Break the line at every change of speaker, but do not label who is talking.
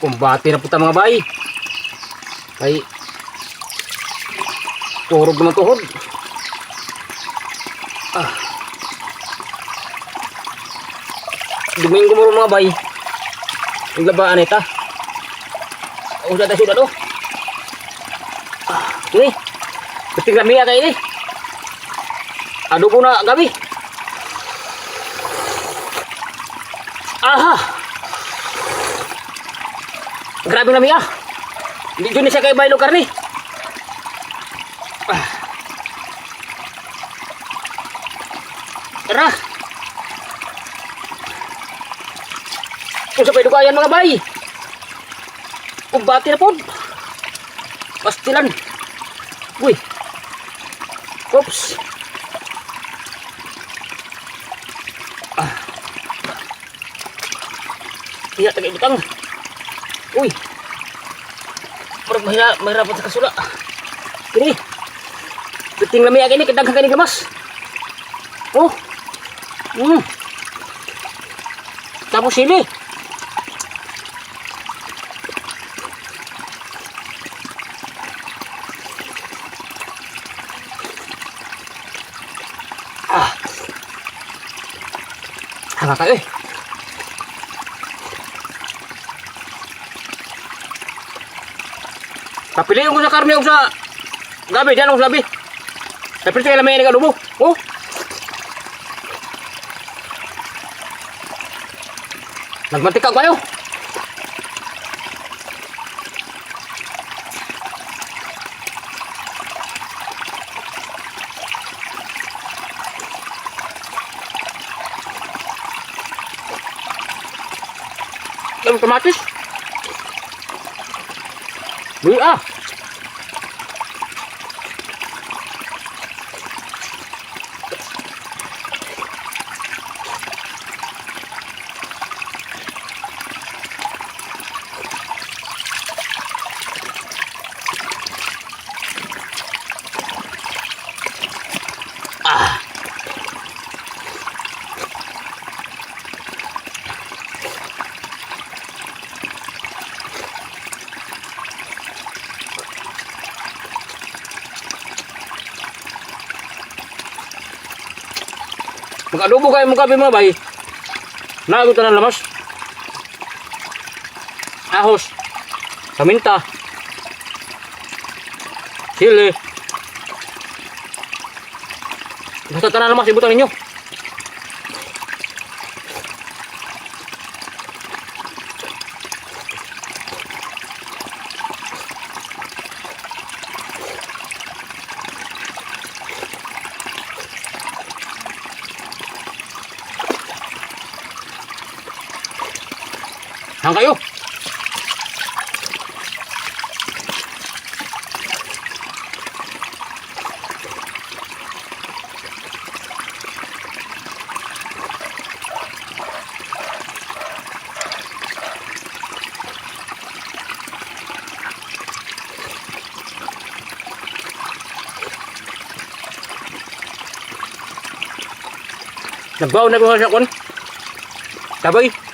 Kumbati na puta mga bay. Ay turog naman tuhod. Domingo mo mga bay. Naglabaan ita. Udah dah sudah tuh. Ini. Beting kami kayak ini. Aduh kuna gabi. Aha. Grabe na miya. Hindi dyan siya kay Bailo Karni. Tara. Kung sa pwede kayan mga bay. Kumbati na po. Pastilan. Uy. Oops. Iya tagay butang. Uy. Parang mahirapan sa kasula. Ini. Beting lami agak ini kedaghan kani gamas. Oh. Tapos sili. Hanga kayo eh. Kapiliin ko sa karne o sa gabi. Diyan ako sa gabi. Tapi saya lamay na kalubo. Oh. Nagmantika ko kayo. Dalam kamatis. Beli ah. Mag-adobo kayo mga gabi mga bay. Nagutan ng lamas. Ahos. Paminta. Sili. Basta tanan lamas ibutan ninyo. Hang kayo. Nagbaw na ko sa kon. Tabay.